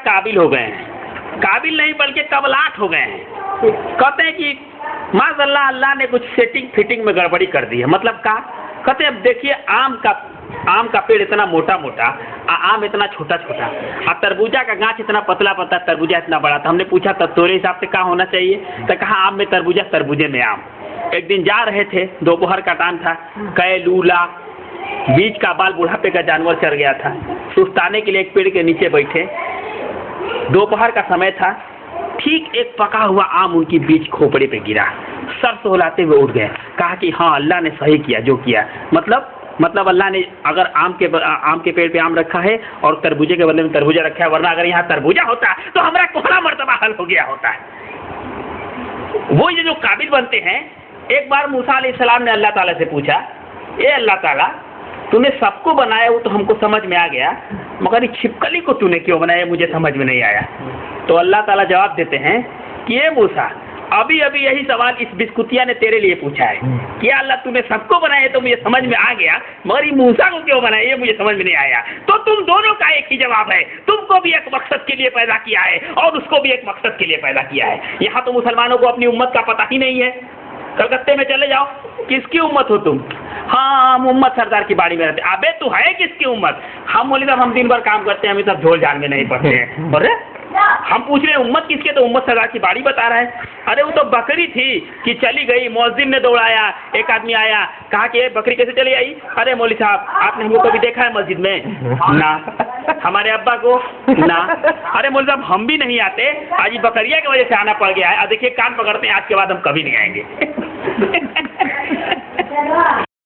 काबिल हो गए हैं, काबिल नहीं बल्कि कबलाट हो गए हैं। कहते हैं कि माशाअल्लाह अल्लाह ने कुछ सेटिंग फिटिंग में गड़बड़ी कर दी है। मतलब का कहते हैं, अब देखिए आम का पेड़ इतना मोटा मोटा, आम इतना छोटा छोटा, और तरबूजा का गाछ इतना पतला पतला, तरबूजा इतना बड़ा। तो हमने पूछा तब तोरे हिसाब से क्या होना चाहिए? तो कहा आम में तरबूजा, तरबूजे में आम। एक दिन जा रहे थे, दोपहर का टाइम था, कैलूला बीच का बाल बुढ़ापे का जानवर चढ़ गया था, सुस्ताने के लिए एक पेड़ के नीचे बैठे। दोपहर का समय था, ठीक एक पका हुआ आम उनकी बीच खोपड़े पे गिरा, सर सोहलाते हुए उठ गए। कहा कि हाँ अल्लाह ने सही किया जो किया। मतलब अल्लाह ने अगर आम के पेड़ पे आम रखा है और तरबूजे के बदले में तरबूजा रखा है, वरना अगर यहाँ तरबूजा होता तो हमारा कोहरा मर्तबा हल हो गया होता है। वो ये जो काबिल बनते हैं। एक बार मूसा अलैहिस्सलाम ने अल्लाह ताला से पूछा, ए अल्लाह ताला तूने सबको बनाया वो तो हमको समझ में आ गया, मगर इस छिपकली को तूने क्यों बनाया मुझे समझ में नहीं आया। तो अल्लाह ताला जवाब देते हैं कि ये मूसा अभी अभी यही सवाल इस बिस्कुटिया ने तेरे लिए पूछा है कि अल्लाह तूने सबको बनाया तो मुझे समझ में आ गया, मगर ये मूसा को क्यों बनाया ये मुझे समझ में नहीं आया। तो तुम दोनों का एक ही जवाब है, तुमको भी एक मकसद के लिए पैदा किया है और उसको भी एक मकसद के लिए पैदा किया है। यहाँ तो मुसलमानों को अपनी उम्मत का पता ही नहीं है। कलकत्ते में चले जाओ, किसकी उम्मत हो तुम? हाँ हम उम्मत सरदार की बाड़ी में रहते। अबे तू है किसकी उम्मत? हम बोले साहब हम दिन भर काम करते हैं, हमें सब झोल झाल में नहीं पड़ते हैं। और हम पूछ रहे हैं उम्मत किसके, तो उम्मत सरदार की बाड़ी बता रहा है। अरे वो तो बकरी थी कि चली गई, मौजिन ने दौड़ाया, एक आदमी आया कहा कि ये बकरी कैसे चली आई? अरे मौली साहब आपने हमको कभी देखा है मस्जिद में? ना। हमारे अब्बा को? ना। अरे मौली साहब हम भी नहीं आते, आज ही बकरिया की वजह से आना पड़ गया है। देखिए कान पकड़ते हैं, आज के बाद हम कभी नहीं आएंगे।